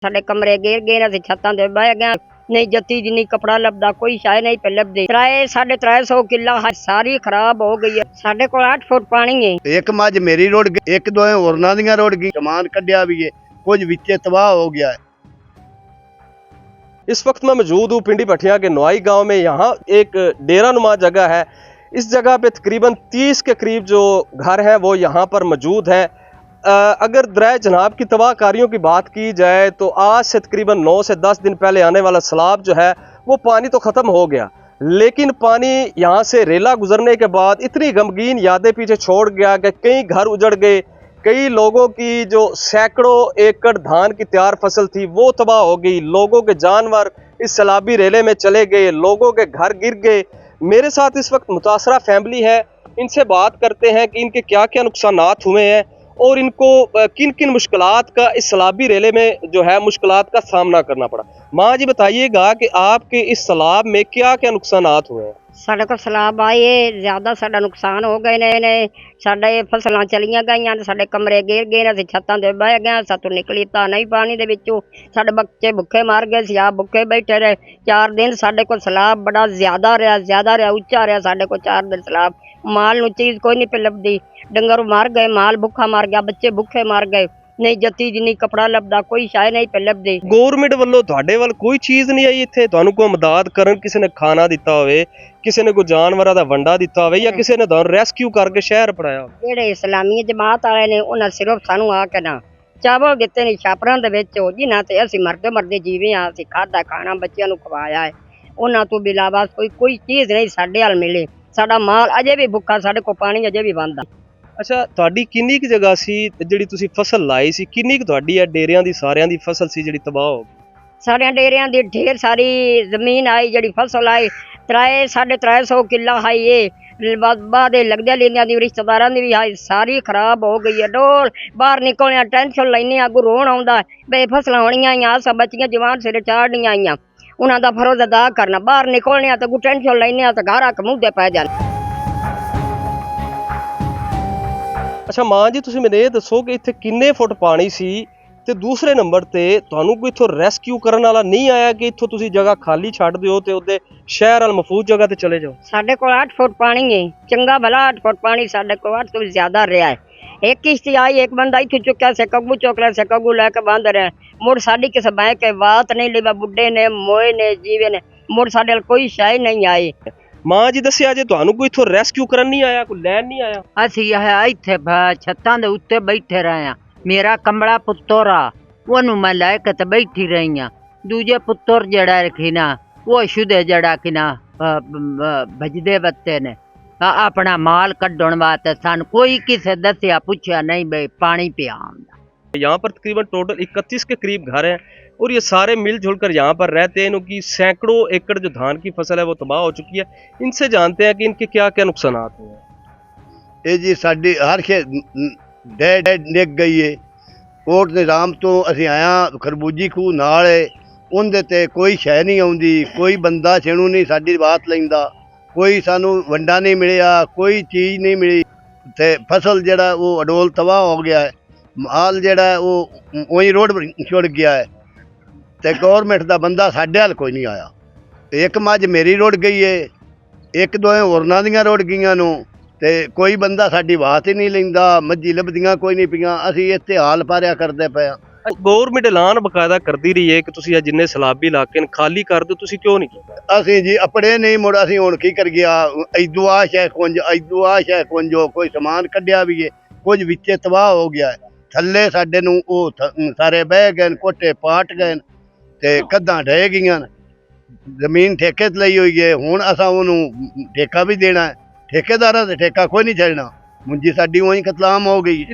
ਸਾਡੇ ਕਮਰੇ ਗਿਰ ਗਏ, ਅਸੀਂ ਛੱਤਾਂ ਤੇ ਬਹਿ ਗਏ। नहीं जती जिन्नी कपड़ा लभदा कोई शायद नहीं पे लभदे। 350 किला सारी खराब हो गई है। साढ़े को 8 फुट पानी है। एक मज मेरी रुड़ गई, एक दो होरना दियां रुड़ गई, समान कढ़िया भी है, कुछ विचे तबाह हो गया है। इस वक्त मैं मौजूद हूँ पिंडी भठिया के नवाई गांव में। यहाँ एक डेरा नुमा जगह है। इस जगह पे तकरीबन 30 के करीब जो घर हैं वो यहाँ पर मौजूद हैं। अगर दरिया जनाब की तबाहकारियों की बात की जाए तो आज से तकरीबन 9 से 10 दिन पहले आने वाला सैलाब जो है वो पानी तो ख़त्म हो गया, लेकिन पानी यहाँ से रेला गुजरने के बाद इतनी गमगीन यादें पीछे छोड़ गया कि कई घर उजड़ गए, कई लोगों की जो सैकड़ों एकड़ धान की तैयार फसल थी वो तबाह हो गई, लोगों के जानवर इस सैलाबी रेले में चले गए, लोगों के घर गिर गए। मेरे साथ इस वक्त मुतासरा फैमिली है, इनसे बात करते हैं कि इनके क्या क्या नुकसानात हुए हैं और इनको किन किन मुश्किलात का इस सैलाबी रेले में जो है मुश्किलात का सामना करना पड़ा। माँ जी बताइएगा कि आपके इस सैलाब में क्या क्या नुकसानात हुए हैं? साढ़े को सैलाब आए ज्यादा साडा नुकसान हो गए ने। साडे फसलां चलियां गईयां, साडे कमरे गिर गए, असीं छत्तां ते बह गए, सातों निकली तां नहीं पानी दे विचों। साडे बच्चे भुखे मर गए, सी आप भुखे बैठे रहे 4 दिन। साडे को सैलाब बड़ा ज्यादा रहा उच्चा रहा। साडे को 4 दिन सैलाब, माल नूं चीज कोई नहीं पे लभदी, डंगर मर गए, माल भुखा मर गया, बच्चे भुखे मर गए। नहीं जती जिन्नी कपड़ा लभदा कोई शायद नहीं पे लभदे। गौरमेंट वालों तुहाडे वल कोई चीज़ नहीं आई इत्थे तुहानूं कोई मदद करन, किसी ने खाना दिता होवे, किसी ने कोई जानवरां दा वंडा दिता होवे या किसी ने तुहानूं रेस्क्यू करके शहर पढ़ाया? ਜਿਹੜੇ ਇਸਲਾਮੀ ਜਮਾਤ ਵਾਲੇ ਨੇ ਉਹਨਾਂ ਸਿਰਫ ਸਾਨੂੰ ਆ ਕੇ ਨਾ ਚਾਵਲ ਦਿੱਤੇ ਨੇ ਛਾਪਰਾਂ ਦੇ ਵਿੱਚ, ਜਿਨ੍ਹਾਂ ਤੇ ਅਸੀਂ ਮਰਦੇ ਜੀਵੇ ਆ। ਅਸੀਂ ਖਾਦਾ ਖਾਣਾ ਬੱਚਿਆਂ ਨੂੰ ਖਵਾਇਆ ਹੈ, ਉਹਨਾਂ ਤੋਂ ਇਲਾਵਾ ਕੋਈ ਚੀਜ਼ ਨਹੀਂ ਸਾਡੇ ਹਾਲ ਮਿਲੇ। ਸਾਡਾ ਮਾਲ ਅਜੇ ਵੀ ਭੁੱਖਾ, ਸਾਡੇ ਕੋਲ ਪਾਣੀ ਅਜੇ ਵੀ ਬੰਦ ਆ। अच्छा तुहाडी किन्नी क जगह सी जिहड़ी तुसीं फसल लाई सी, किन्नी क तुहाडी है डेरियां दी सारियां दी फसल सी जिहड़ी तबाह हो गई? साढ़े डेरियां दी ढेर सारी जमीन आई, जिहड़ी फसल आई 350 किला आई है। बाद लगदे लेंदियां दी रिश्तेदारां दी भी आई, सारी खराब हो गई है। डोल बाहर निकलने टेंशन लैने, अगू रोन आउंदा बे फसलां होणियां आईयां, सब बच्चियां जवान सिर चाढ़नियां आईयां, उन्हां दा फरोज अदा करना। बाहर निकलने ते अगू टेंशन लैने ते घर आके मुंह दे पै जाण। अच्छा मां जी तुसीं मैनूं ਇਹ ਦੱਸੋ कि ਇੱਥੇ ਕਿੰਨੇ ਫੁੱਟ ਪਾਣੀ ਸੀ ਤੇ ਦੂਸਰੇ ਨੰਬਰ ਤੇ ਤੁਹਾਨੂੰ ਕੋਈ ਇੱਥੋਂ ਰੈਸਕਿਊ ਕਰਨ ਵਾਲਾ ਨਹੀਂ ਆਇਆ ਕਿ ਇੱਥੋਂ ਤੁਸੀਂ ਜਗ੍ਹਾ ਖਾਲੀ ਛੱਡ ਦਿਓ ਤੇ ਉਹਦੇ ਸ਼ਹਿਰ ਵਾਲ ਮਹਫੂਜ਼ ਜਗ੍ਹਾ ਤੇ ਚਲੇ ਜਾਓ? ਸਾਡੇ ਕੋਲ 8 फुट पानी है, चंगा भला 8 फुट पानी साढ़े को 8 तो ज्यादा रहा है। एक किश्ती आई, एक बंदा इथों चुक्या से कगू चौकला से कगू लैके बांध रहे, मुड़ साड़ी किस बह के बात नहीं ली, बुढ़े ने मोए ने जीवे ने, मुड़ साढ़े कोई शाय नहीं आई। ਮਾਂ ਜੀ ਦੱਸਿਆ ਜੇ ਤੁਹਾਨੂੰ ਕੋਈ ਇੱਥੋਂ ਰੈਸਕਿਊ ਕਰਨ ਨਹੀਂ ਆਇਆ, ਕੋਈ ਲੈਣ ਨਹੀਂ ਆਇਆ? ਅਸੀਂ ਇੱਥੇ ਛੱਤਾਂ ਦੇ ਉੱਤੇ ਬੈਠੇ ਰਹੇ ਆ। ਮੇਰਾ ਕਮਲਾ ਪੁੱਤਰ ਆ, ਉਹਨੂੰ ਮੈਂ ਲੈ ਕੇ ਤੇ ਬੈਠੀ ਰਹੀ ਆ। ਦੂਜੇ ਪੁੱਤਰ ਜਿਹੜਾ ਰੱਖੀ ਨਾ ਉਹ ਸ਼ੁਦੇ ਜਿਹੜਾ ਕਿ ਨਾ ਭਜਦੇ ਬੱਤੇ ਨੇ ਆਪਣਾ ਮਾਲ ਕੱਢਣ ਵਾਸਤੇ। ਸਾਨੂੰ ਕੋਈ ਕਿਸੇ ਦੱਸਿਆ ਪੁੱਛਿਆ नहीं बे पानी पिया आंदा। यहाँ पर तकरीबन टोटल 31 के करीब घर हैं और ये सारे मिलजुल कर यहाँ पर रहते हैं। इनकी सैकड़ों एकड़ जो धान की फसल है वो तबाह हो चुकी है। इनसे जानते हैं कि इनके क्या क्या नुकसानात हुए। ये जी साडी हर शे डे निक गई है। कोट निजाम तो असीं आया खरबूजी खूह नाल है, उनदे ते कोई शै नहीं आउंदी, कोई बंदा छेणू नहीं साडी बात लैंदा, कोई सानू वंडा नहीं मिलिया, कोई चीज़ नहीं मिली ते फसल जिहड़ा वो अडोल तबाह हो गया है। माल जिहड़ा वो उही रोड छुड़ गया है ते गौरमेंट दा बंदा साडे हाल कोई नहीं आया। एक मज मेरी रुड़ गई है, एक दो होरना दियां रुड़ गईयां नूं ते कोई बंदा साडी बात ही नहीं लैंदा, मज्जी लभदियां कोई नहीं पियां। असीं इत्थे हाल पारिया करदे पए आ। गौरमेंट ऐलान बकायदा करदी रही है कि तुसीं ये जिन्ने सैलाबी इलाके खाली कर दो, तुसीं क्यों नहीं कीता? असीं जी अपने नहीं मुड़ असीं हुण की कर गया, इदू आ शै कुंज कोई समान कढ़िया भी है, कुछ विचे तबाह हो गया है। थल्ले साडे नूं सारे बह गए, कोठे पाट गए ते कद्दां ढह गईयां। जमीन ठेके ते लई हुई है, हुण असां ओनूं ठेका भी देना है, ठेकेदारां ते ठेका कोई नहीं छड्डना। मुंजी साडी उही कतलाम हो गई।